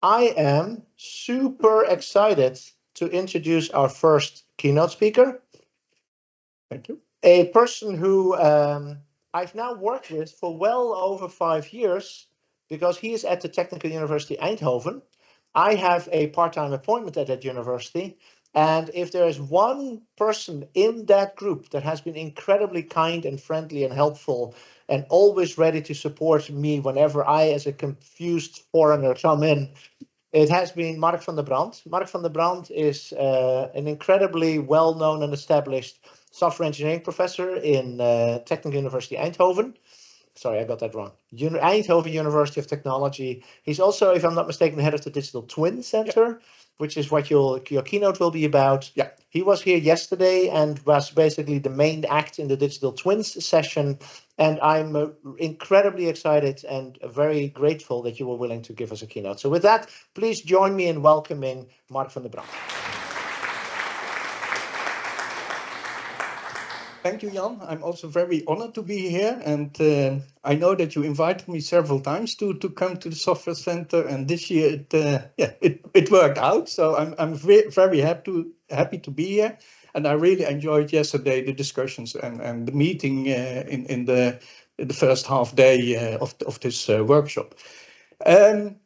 I am super excited to introduce our first keynote speaker. Thank you. A person who I've now worked with for well over 5 years because he is at the Technical University Eindhoven. I have a part-time appointment at that university. And if there is one person in that group that has been incredibly kind and friendly and helpful and always ready to support me whenever I, as a confused foreigner, come in, it has been Mark van der Brand. Mark van der Brand is an incredibly well-known and established software engineering professor in Technical University Eindhoven. Sorry, I got that wrong. Eindhoven University of Technology. He's also, if I'm not mistaken, the head of the Digital Twin Center, which is what your keynote will be about. Yeah. He was here yesterday and was basically the main act in the Digital Twins session. And I'm incredibly excited and very grateful that you were willing to give us a keynote. So with that, please join me in welcoming Mark van der Brand. Thank you, Jan. I'm also very honored to be here. And I know that you invited me several times to come to the Software Center. And this year, it worked out. So I'm very happy to be here. And I really enjoyed yesterday the discussions and the meeting in the first half day of this workshop.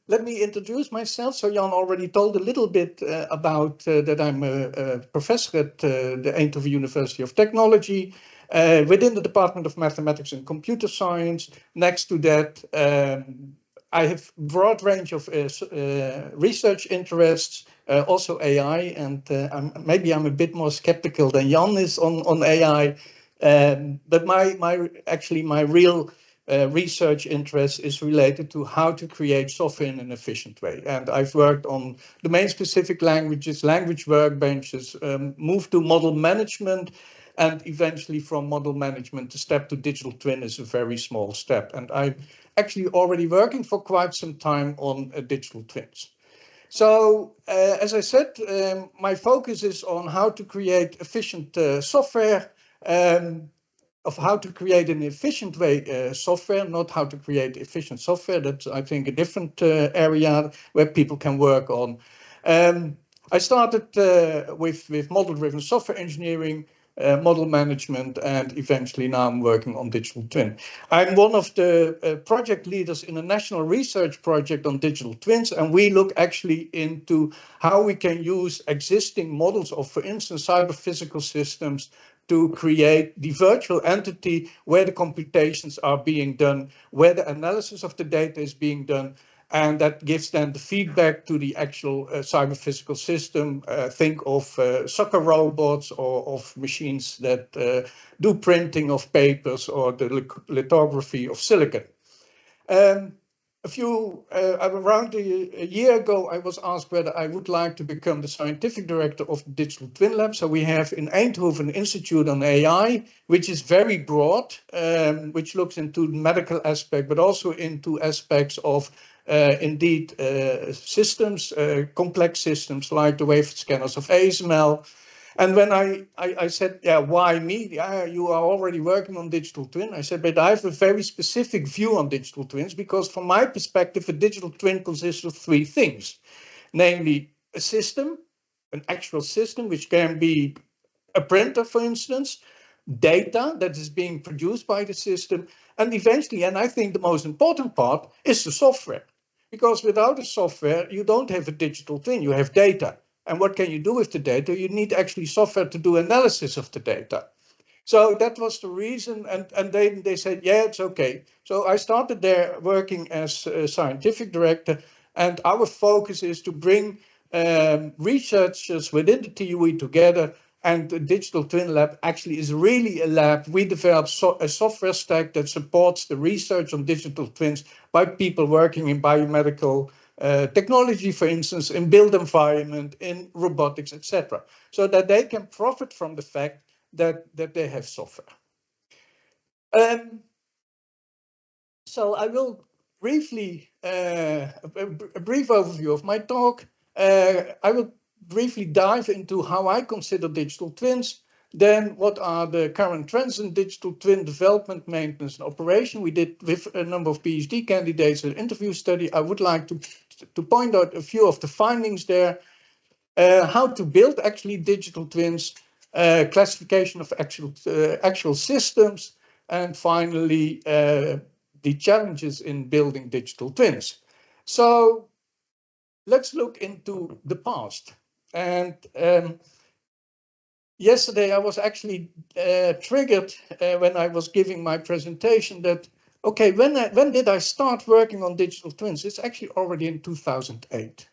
Let me introduce myself. So Jan already told a little bit about that I'm a professor at the Eindhoven University of Technology within the Department of Mathematics and Computer Science. Next to that, I have a broad range of research interests, also AI, and maybe I'm a bit more skeptical than Jan is on AI. But my real research interest is related to how to create software in an efficient way. And I've worked on domain-specific languages, language workbenches, moved to model management, and eventually from model management, the step to digital twin is a very small step. And I'm actually already working for quite some time on digital twins. So, as I said, my focus is on how to create efficient software, of how to create an efficient way software, not how to create efficient software. That's, I think, a different area where people can work on. I started with model-driven software engineering, model management, and eventually now I'm working on digital twin. I'm one of the project leaders in a national research project on digital twins, and we look actually into how we can use existing models of, for instance, cyber-physical systems to create the virtual entity where the computations are being done, where the analysis of the data is being done, and that gives then the feedback to the actual cyber-physical system. Think of soccer robots or of machines that do printing of papers or the lithography of silicon. Around a year ago, I was asked whether I would like to become the scientific director of the Digital Twin Lab. So we have in Eindhoven Institute on AI, which is very broad, which looks into the medical aspect, but also into aspects of systems, complex systems like the wafer scanners of ASML. And when I said, yeah, why me? Yeah, you are already working on digital twin. I said, but I have a very specific view on digital twins because from my perspective, a digital twin consists of three things, namely a system, an actual system, which can be a printer, for instance, data that is being produced by the system, and eventually, and I think the most important part, is the software. Because without a software, you don't have a digital twin, you have data. And what can you do with the data? You need actually software to do analysis of the data. So that was the reason. And they said, yeah, it's okay. So I started there working as a scientific director. And our focus is to bring researchers within the TUE together. And the Digital Twin Lab actually is really a lab. We developed a software stack that supports the research on digital twins by people working in biomedical technology, for instance, in built environment, in robotics, etc., so that they can profit from the fact that they have software. So I will briefly, a brief overview of my talk. I will briefly dive into how I consider digital twins. Then what are the current trends in digital twin development, maintenance, and operation? We did with a number of PhD candidates an interview study. I would like to to point out a few of the findings there. How to build actually digital twins, classification of actual systems, and finally the challenges in building digital twins. So let's look into the past. And yesterday I was actually triggered when I was giving my presentation that, okay, when did I start working on digital twins? It's actually already in 2008.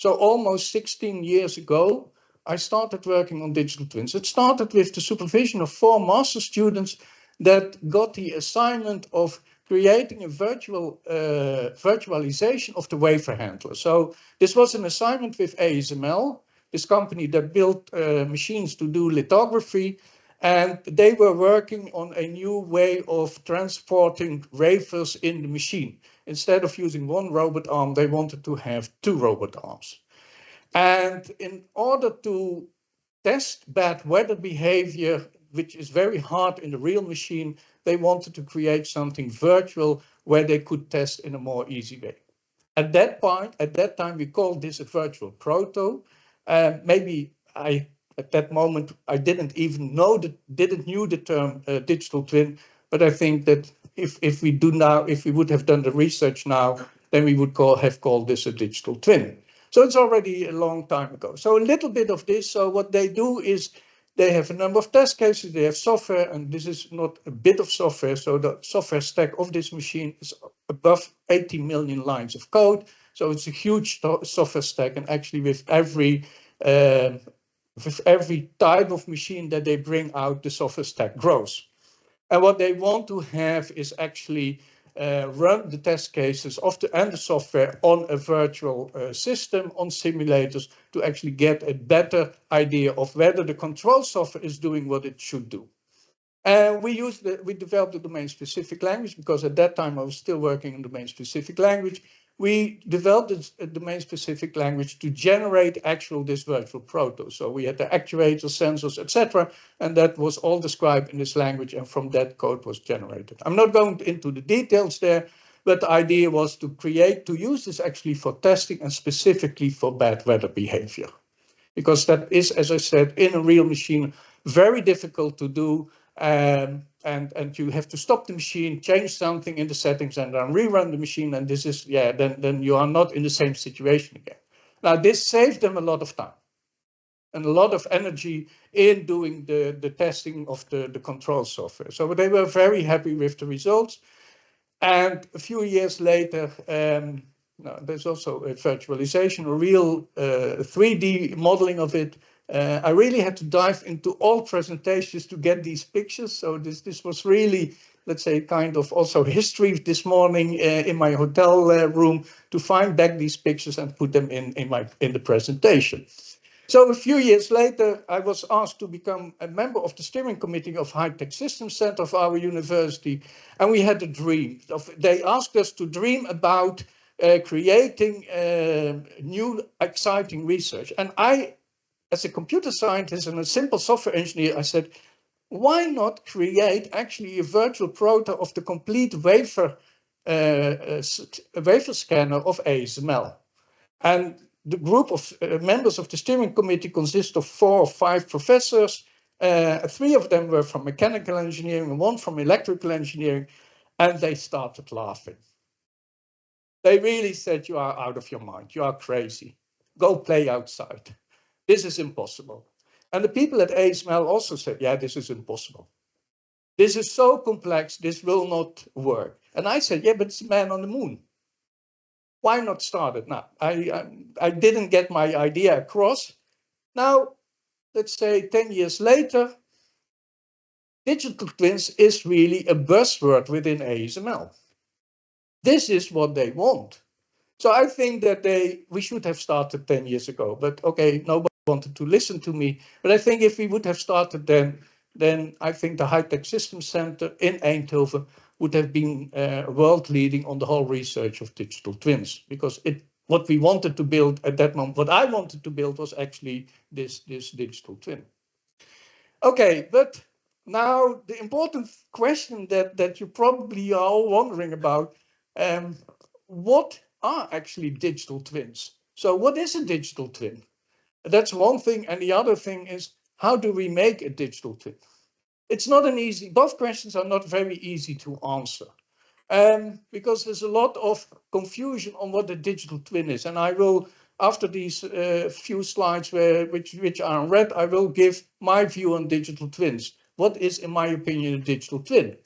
So almost 16 years ago, I started working on digital twins. It started with the supervision of 4 master students that got the assignment of creating a virtualization of the wafer handler. So this was an assignment with ASML, this company that built machines to do lithography. And they were working on a new way of transporting wafers in the machine. Instead of using 1 robot arm, they wanted to have 2 robot arms. And in order to test bad weather behavior, which is very hard in the real machine, they wanted to create something virtual where they could test in a more easy way. At that time, we called this a virtual proto. Maybe at that moment, I didn't even know didn't knew the term digital twin, but I think that if we would have done the research now, then we would have called this a digital twin. So it's already a long time ago. So a little bit of this. So what they do is they have a number of test cases, they have software, and this is not a bit of software. So the software stack of this machine is above 80 million lines of code. So it's a huge software stack, and actually with every type of machine that they bring out, the software stack grows. And what they want to have is actually run the test cases and the software on a virtual system, on simulators, to actually get a better idea of whether the control software is doing what it should do. And we developed the domain-specific language, because at that time I was still working in domain-specific language. We developed a domain-specific language to generate this virtual proto. So we had the actuators, sensors, etc., and that was all described in this language, and from that code was generated. I'm not going into the details there, but the idea was to use this actually for testing and specifically for bad weather behavior. Because that is, as I said, in a real machine, very difficult to do. And you have to stop the machine, change something in the settings, and then rerun the machine. And this is, then you are not in the same situation again. Now, this saved them a lot of time and a lot of energy in doing the testing of the control software. So they were very happy with the results. And a few years later, there's also a virtualization, a real 3D modeling of it. I really had to dive into all presentations to get these pictures. So this was really, let's say, kind of also history this morning in my hotel room to find back these pictures and put them in the presentation. So a few years later, I was asked to become a member of the steering committee of High-Tech Systems Center of our university. And we had a dream. They asked us to dream about creating new, exciting research. And I, as a computer scientist and a simple software engineer, I said, why not create actually a virtual proto of the complete wafer scanner of ASML? And the group of members of the steering committee consists of 4 or 5 professors. 3 of them were from mechanical engineering and 1 from electrical engineering, and they started laughing. They really said, you are out of your mind, you are crazy, go play outside. This is impossible. And the people at ASML also said, yeah, this is impossible. This is so complex, this will not work. And I said, yeah, but it's a man on the moon. Why not start it now? I didn't get my idea across. Now, let's say 10 years later, digital twins is really a buzzword within ASML. This is what they want. So I think that we should have started 10 years ago, but okay, nobody wanted to listen to me. But I think if we would have started then I think the High-Tech Systems Center in Eindhoven would have been world leading on the whole research of digital twins, because what we wanted to build at that moment, what I wanted to build was actually this digital twin. Okay, but now the important question that you probably are all wondering about, what are actually digital twins. So what is a digital twin? That's one thing. And the other thing is, how do we make a digital twin? It's not an easy, both questions are not very easy to answer. Because there's a lot of confusion on what a digital twin is. And I will, after these few slides which are in red, I will give my view on digital twins. What is, in my opinion, a digital twin?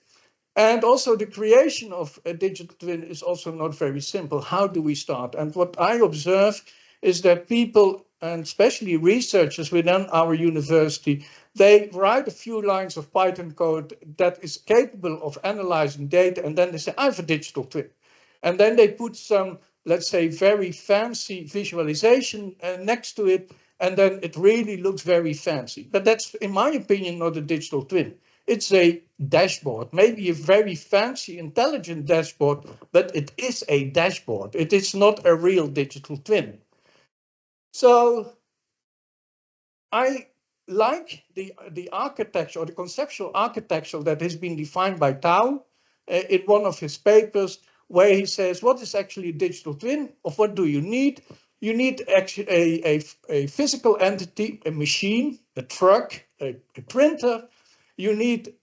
And also the creation of a digital twin is also not very simple. How do we start? And what I observe is that people, and especially researchers within our university, they write a few lines of Python code that is capable of analyzing data, and then they say, I have a digital twin. And then they put some, let's say, very fancy visualization next to it, and then it really looks very fancy. But that's, in my opinion, not a digital twin. It's a dashboard, maybe a very fancy, intelligent dashboard, but it is a dashboard. It is not a real digital twin. So I like the architecture, or the conceptual architecture that has been defined by Tao in one of his papers, where he says, what is actually a digital twin? Of what do you need? You need actually a physical entity, a machine, a truck, a printer. You need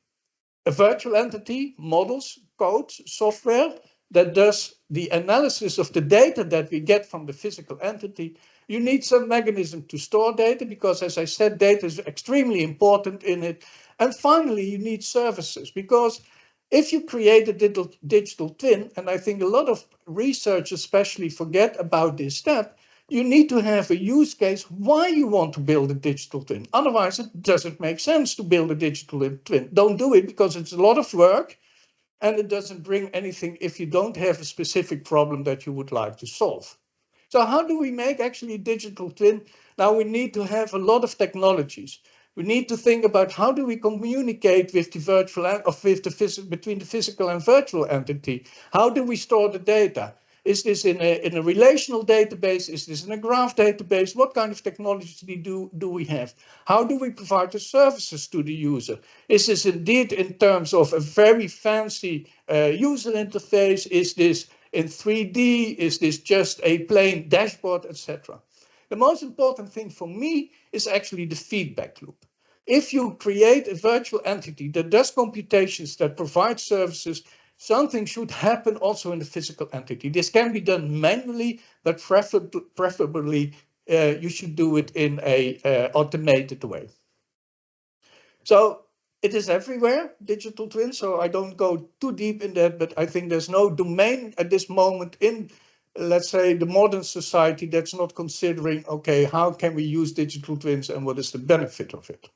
a virtual entity, models, code, software that does the analysis of the data that we get from the physical entity. You need some mechanism to store data because, as I said, data is extremely important in it. And finally, you need services, because if you create a digital twin, and I think a lot of researchers especially forget about this step, you need to have a use case why you want to build a digital twin. Otherwise, it doesn't make sense to build a digital twin. Don't do it because it's a lot of work and it doesn't bring anything if you don't have a specific problem that you would like to solve. So how do we make actually a digital twin? Now we need to have a lot of technologies. We need to think about how do we communicate with the virtual or with the between the physical and virtual entity? How do we store the data? Is this in a relational database? Is this in a graph database? What kind of technology do we have? How do we provide the services to the user? Is this indeed in terms of a very fancy user interface? Is this in 3D? Is this just a plain dashboard, etc.? The most important thing for me is actually the feedback loop. If you create a virtual entity that does computations, that provides services, something should happen also in the physical entity. This can be done manually, but preferably you should do it in a automated way. So it is everywhere, digital twin, so I don't go too deep in that, but I think there's no domain at this moment in, let's say, the modern society that's not considering, okay, how can we use digital twins and what is the benefit of it?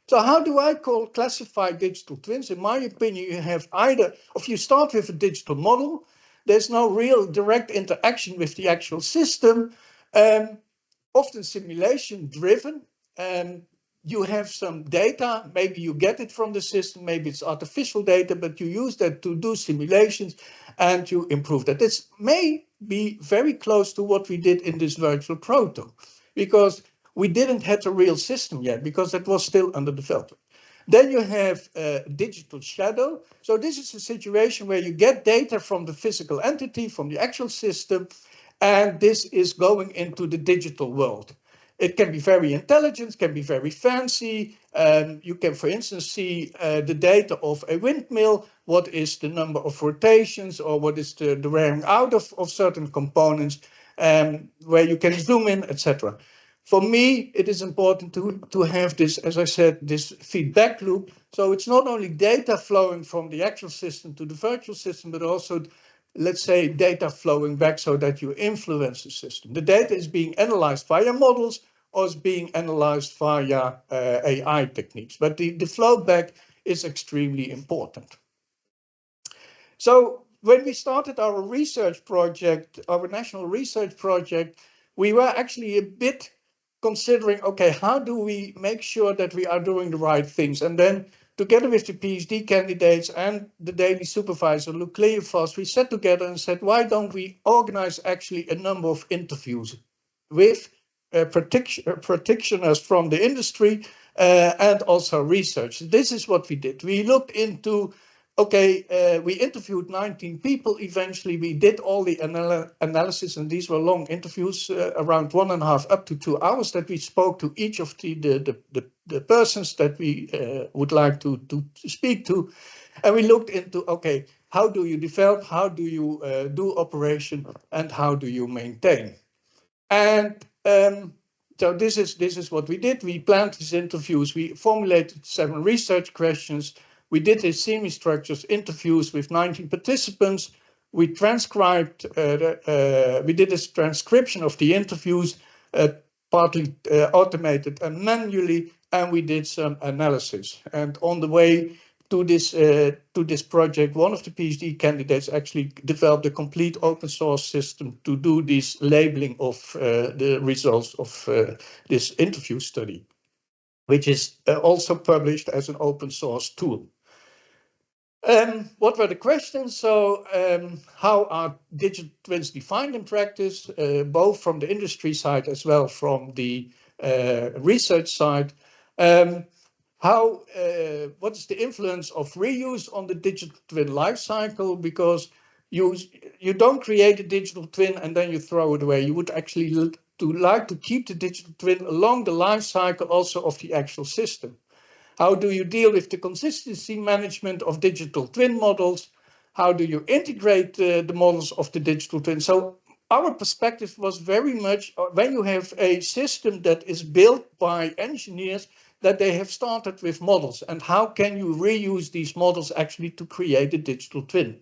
So how do I classify digital twins? In my opinion, you have either, if you start with a digital model, there's no real direct interaction with the actual system, often simulation driven. You have some data, maybe you get it from the system, maybe it's artificial data, but you use that to do simulations and you improve that. This may be very close to what we did in this virtual proto, because we didn't have a real system yet, because it was still under development. Then you have digital shadow. So this is a situation where you get data from the physical entity, from the actual system, and this is going into the digital world. It can be very intelligent, can be very fancy. You can, for instance, see the data of a windmill. What is the number of rotations, or what is the wearing out of certain components, where you can zoom in, etc. For me, it is important to have this, as I said, this feedback loop. So it's not only data flowing from the actual system to the virtual system, but also, let's say, data flowing back so that you influence the system. The data is being analyzed via models or is being analyzed via AI techniques. But the flow back is extremely important. So when we started our research project, our national research project, we were actually a bit considering, okay, how do we make sure that we are doing the right things? And then together with the PhD candidates and the daily supervisor, Luc Cleophas, we sat together and said, why don't we organize actually a number of interviews with practitioners from the industry and also research. This is what we did. We looked into okay, we interviewed 19 people. Eventually, we did all the analysis, and these were long interviews, around 1.5 up to 2 hours, that we spoke to each of the persons that we would like to speak to. And we looked into, okay, how do you develop, how do you do operation, and how do you maintain? And so this is what we did. We planned these interviews. We formulated 7 research questions. We did these semi-structured interviews with 19 participants. We transcribed, we did this transcription of the interviews, partly automated and manually, and we did some analysis. And on the way to this project, one of the PhD candidates actually developed a complete open source system to do this labeling of the results of this interview study, which is also published as an open source tool. What were the questions? So how are digital twins defined in practice, both from the industry side as well from the research side? What is the influence of reuse on the digital twin life cycle? Because you don't create a digital twin and then you throw it away. You would actually like to keep the digital twin along the life cycle also of the actual system. How do you deal with the consistency management of digital twin models? How do you integrate the models of the digital twin? So our perspective was very much when you have a system that is built by engineers, that they have started with models, and how can you reuse these models actually to create a digital twin?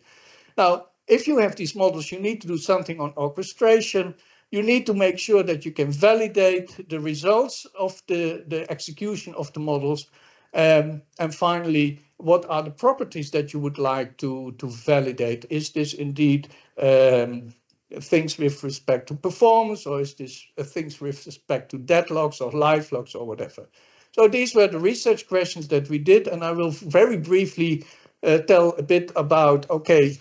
Now, if you have these models, you need to do something on orchestration. You need to make sure that you can validate the results of the execution of the models. And finally, what are the properties that you would like to validate? Is this indeed things with respect to performance, or is this things with respect to deadlocks or live locks or whatever? So these were the research questions that we did, and I will very briefly tell a bit about, okay,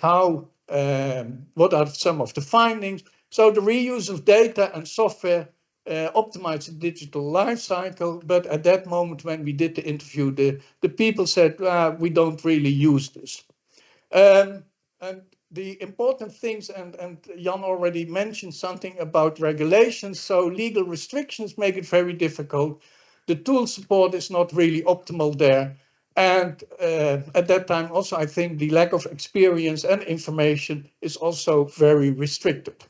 what are some of the findings? So the reuse of data and software optimize the digital life cycle, but at that moment when we did the interview, the people said, we don't really use this. And the important things, and Jan already mentioned something about regulations, so legal restrictions make it very difficult. The tool support is not really optimal there. And at that time also, I think the lack of experience and information is also very restricted.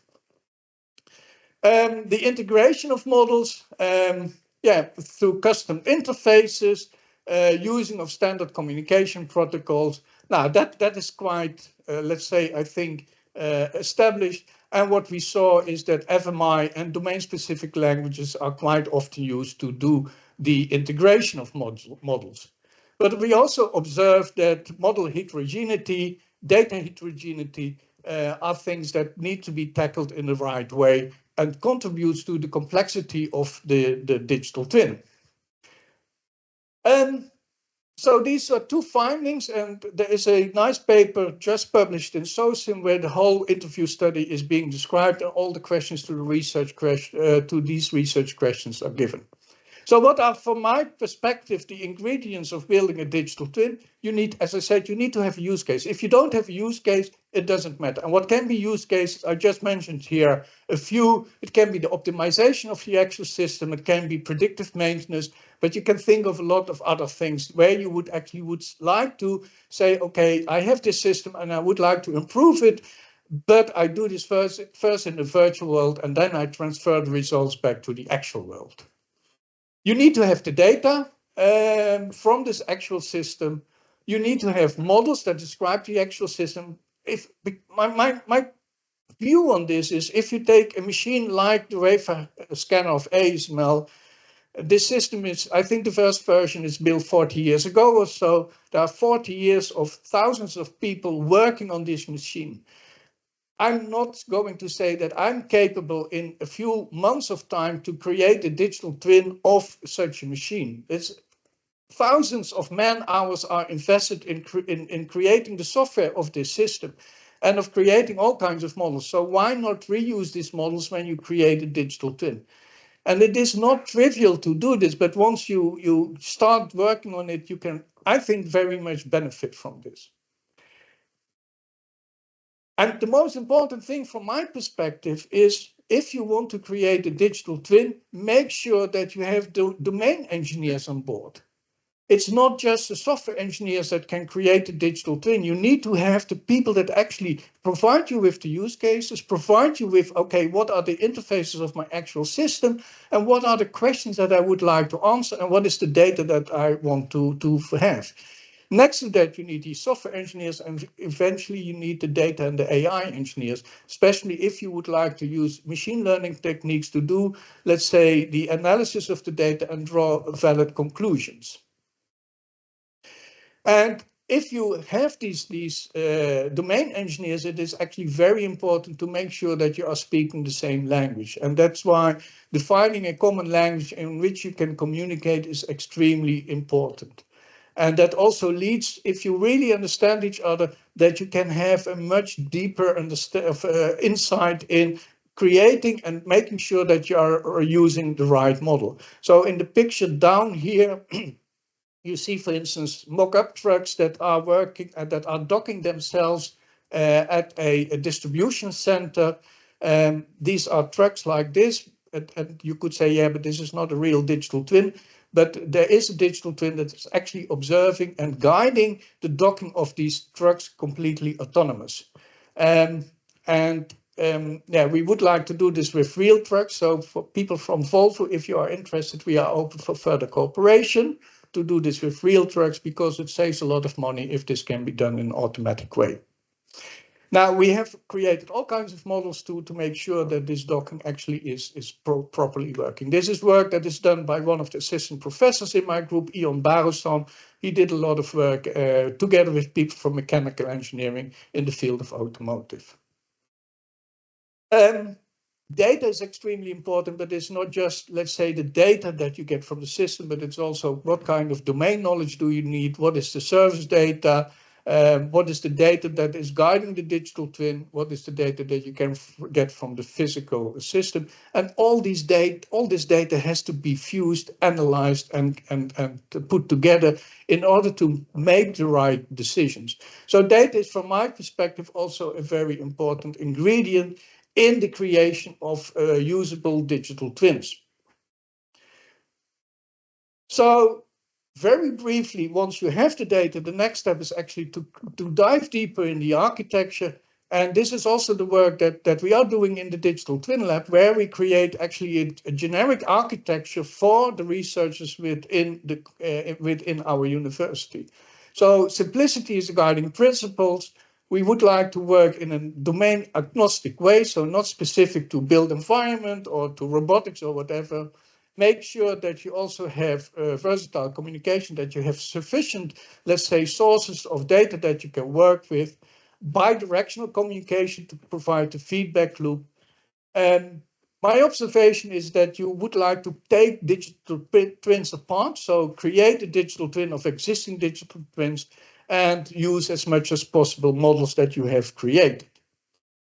The integration of models, through custom interfaces, using of standard communication protocols. Now that is quite, let's say, I think, established. And what we saw is that FMI and domain-specific languages are quite often used to do the integration of models. But we also observed that model heterogeneity, data heterogeneity, are things that need to be tackled in the right way and contributes to the complexity of the digital twin. So these are 2 findings, and there is a nice paper just published in SOCIM where the whole interview study is being described and all the questions to these research questions are given. So what are, from my perspective, the ingredients of building a digital twin? You need, as I said, you need to have a use case. If you don't have a use case, it doesn't matter. And what can be use cases, I just mentioned here a few. It can be the optimization of the actual system. It can be predictive maintenance, but you can think of a lot of other things where you would like to say, okay, I have this system and I would like to improve it, but I do this first in the virtual world, and then I transfer the results back to the actual world. You need to have the data from this actual system. You need to have models that describe the actual system. If my view on this is, if you take a machine like the wafer scanner of ASML, this system is, I think the first version is built 40 years ago or so. There are 40 years of thousands of people working on this machine. I'm not going to say that I'm capable in a few months of time to create a digital twin of such a machine. It's thousands of man hours are invested in creating the software of this system and of creating all kinds of models. So why not reuse these models when you create a digital twin? And it is not trivial to do this, but once you start working on it, you can, I think, very much benefit from this. And the most important thing from my perspective is if you want to create a digital twin, make sure that you have the domain engineers on board. It's not just the software engineers that can create a digital twin. You need to have the people that actually provide you with the use cases, provide you with, okay, what are the interfaces of my actual system, and what are the questions that I would like to answer, and what is the data that I want to have. Next to that, you need the software engineers, and eventually you need the data and the AI engineers, especially if you would like to use machine learning techniques to do, let's say, the analysis of the data and draw valid conclusions. And if you have these domain engineers, it is actually very important to make sure that you are speaking the same language. And that's why defining a common language in which you can communicate is extremely important. And that also leads, if you really understand each other, that you can have a much deeper insight in creating and making sure that you are using the right model. So in the picture down here, you see, for instance, mock-up trucks that are working and that are docking themselves at a distribution center. These are trucks like this, and you could say, yeah, but this is not a real digital twin. But there is a digital twin that is actually observing and guiding the docking of these trucks completely autonomous. Yeah, we would like to do this with real trucks. So for people from Volvo, if you are interested, we are open for further cooperation to do this with real trucks, because it saves a lot of money if this can be done in an automatic way. Now, we have created all kinds of models to make sure that this docking actually is properly working. This is work that is done by one of the assistant professors in my group, Ion Barusan. He did a lot of work together with people from mechanical engineering in the field of automotive. Data is extremely important, but it's not just, let's say, the data that you get from the system, but it's also what kind of domain knowledge do you need? What is the service data? What is the data that is guiding the digital twin? What is the data that you can get from the physical system? And all this data has to be fused, analyzed, and put together in order to make the right decisions. So data is, from my perspective, also a very important ingredient in the creation of usable digital twins. So very briefly, once you have the data, the next step is actually to dive deeper in the architecture. And this is also the work that we are doing in the Digital Twin Lab, where we create actually a generic architecture for the researchers within our university. So simplicity is the guiding principles. We would like to work in a domain agnostic way, so not specific to built environment or to robotics or whatever. Make sure that you also have versatile communication, that you have sufficient, let's say, sources of data that you can work with, bidirectional communication to provide the feedback loop. And my observation is that you would like to take digital twins apart, so create a digital twin of existing digital twins and use as much as possible models that you have created.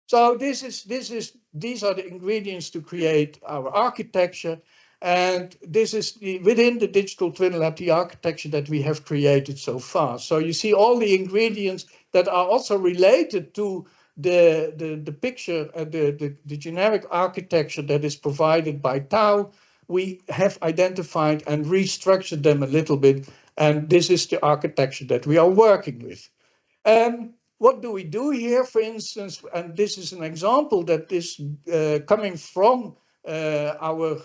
So these are the ingredients to create our architecture. And this is within the Digital Twin Lab, the architecture that we have created so far. So you see all the ingredients that are also related to the picture, the generic architecture that is provided by Tau. We have identified and restructured them a little bit. And this is the architecture that we are working with. What do we do here, for instance? And this is an example that is coming from our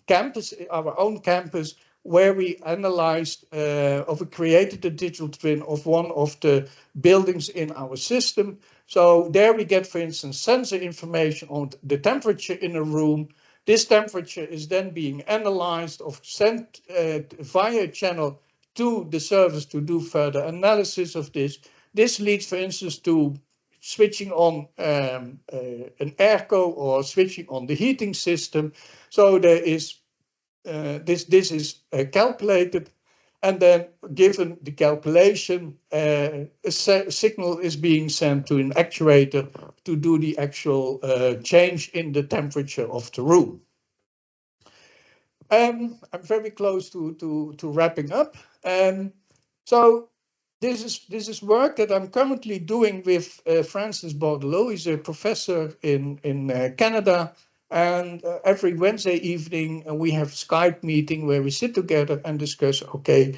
campus, our own campus, where we analyzed or we created a digital twin of one of the buildings in our system. So there we get, for instance, sensor information on the temperature in a room. This temperature is then being analyzed or sent via a channel to the service to do further analysis of this. This leads, for instance, to switching on an airco or switching on the heating system. So there is this is calculated, and then given the calculation, a signal is being sent to an actuator to do the actual change in the temperature of the room. I'm very close to wrapping up. So this is work that I'm currently doing with Francis Bordelot. He's a professor in Canada. And every Wednesday evening, we have a Skype meeting where we sit together and discuss, okay,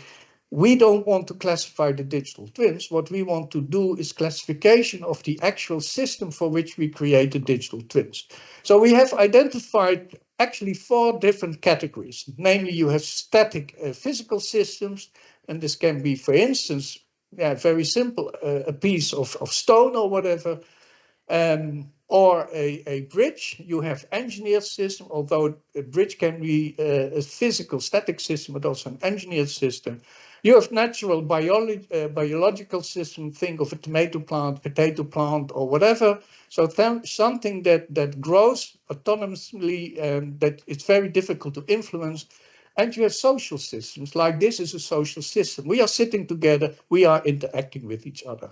we don't want to classify the digital twins. What we want to do is classification of the actual system for which we create the digital twins. So we have identified actually 4 different categories. Namely, you have static physical systems, and this can be, for instance, very simple, a piece of stone or whatever, or a bridge. You have engineered system, although a bridge can be a physical static system, but also an engineered system. You have natural biological system, think of a tomato plant, potato plant, or whatever. So something that grows autonomously and that it's very difficult to influence. And you have social systems, like this is a social system. We are sitting together, we are interacting with each other.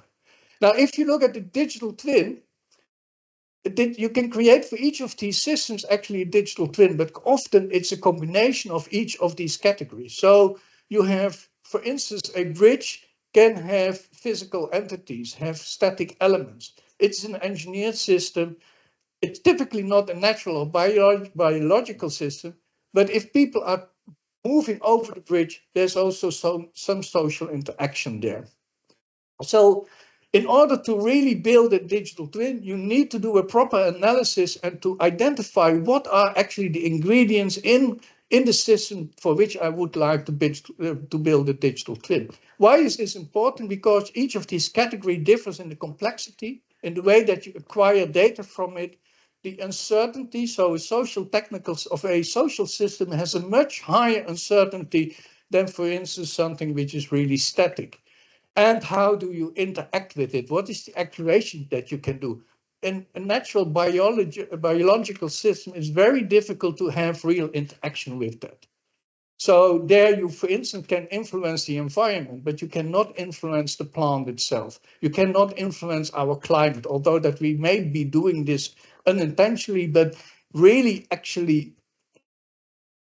Now, if you look at the digital twin, you can create for each of these systems actually a digital twin, but often it's a combination of each of these categories. So you have, for instance, a bridge can have physical entities, have static elements. It's an engineered system. It's typically not a natural or biological system, but if people are moving over the bridge, there's also some social interaction there. So in order to really build a digital twin, you need to do a proper analysis and to identify what are actually the ingredients in the system for which I would like to build a digital twin. Why is this important? Because each of these categories differs in the complexity, in the way that you acquire data from it, the uncertainty. So a social technicals of a social system has a much higher uncertainty than, for instance, something which is really static. And how do you interact with it? What is the actuation that you can do? In a natural biological system, it's very difficult to have real interaction with that. So there you, for instance, can influence the environment, but you cannot influence the plant itself. You cannot influence our climate, although that we may be doing this unintentionally, but really actually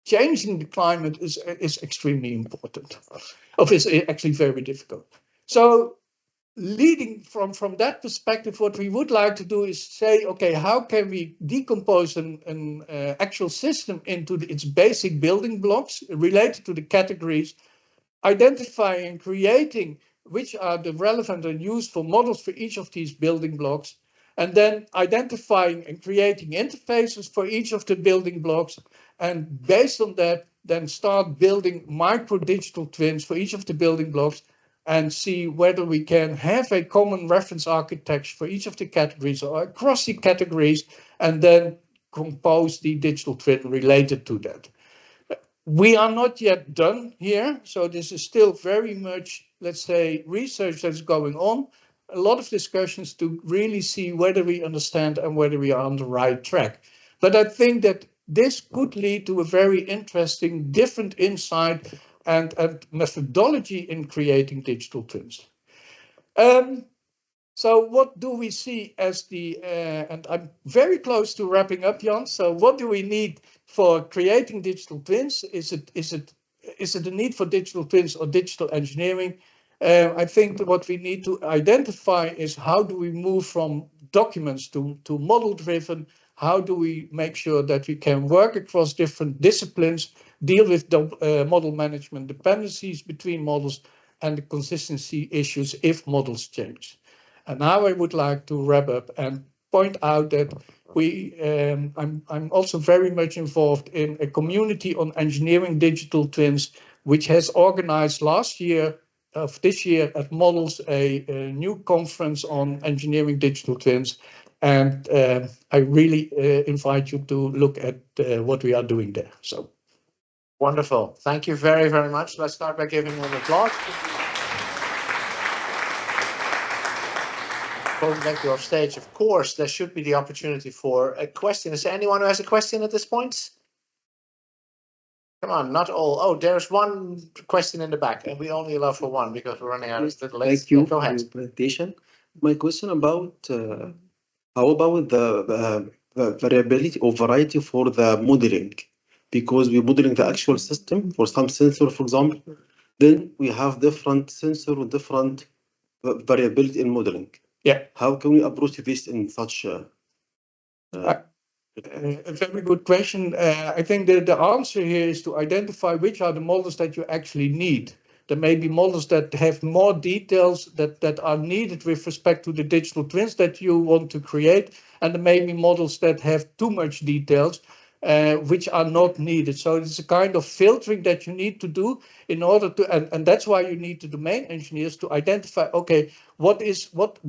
changing the climate is extremely important. It's actually very difficult. So leading from that perspective, what we would like to do is say, okay, how can we decompose an actual system into its basic building blocks related to the categories, identifying and creating which are the relevant and useful models for each of these building blocks, and then identifying and creating interfaces for each of the building blocks, and based on that, then start building micro digital twins for each of the building blocks and see whether we can have a common reference architecture for each of the categories or across the categories, and then compose the digital twin related to that. We are not yet done here, so this is still very much, let's say, research that's going on. A lot of discussions to really see whether we understand and whether we are on the right track. But I think that this could lead to a very interesting, different insight and methodology in creating digital twins. So what do we see as the, and I'm very close to wrapping up, Jan. So what do we need for creating digital twins? Is it a need for digital twins or digital engineering? I think that what we need to identify is how do we move from documents to model driven? How do we make sure that we can work across different disciplines, deal with model management dependencies between models and the consistency issues if models change? And now I would like to wrap up and point out that I'm also very much involved in a community on engineering digital twins, which has organized this year at Models, a new conference on engineering digital twins. And I really invite you to look at what we are doing there. So, wonderful. Thank you very, very much. Let's start by giving him applause. Going back to our stage, of course, there should be the opportunity for a question. Is there anyone who has a question at this point? Come on, not all. Oh, there's one question in the back, and we only allow for one because we're running out of the list. Thank you Go ahead. for your presentation. My question about how about the variability or variety for the modeling? Because we're modeling the actual system for some sensor, for example, then we have different sensor with different variability in modeling. Yeah. How can we approach this in such a very good question. I think that the answer here is to identify which are the models that you actually need. There may be models that have more details that are needed with respect to the digital twins that you want to create, and there may be models that have too much details, which are not needed. So it's a kind of filtering that you need to do in order to, and that's why you need the domain engineers to identify, okay, what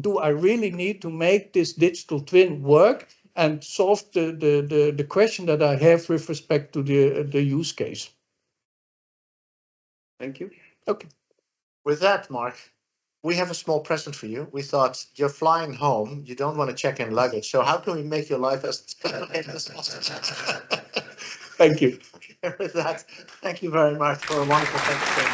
do I really need to make this digital twin work and solve the question that I have with respect to the use case. Thank you. Okay. With that, Mark, we have a small present for you. We thought you're flying home. You don't want to check in luggage. So how can we make your life as possible? Thank you. With that, thank you very much for a wonderful presentation.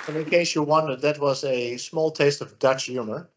And in case you wondered, that was a small taste of Dutch humor.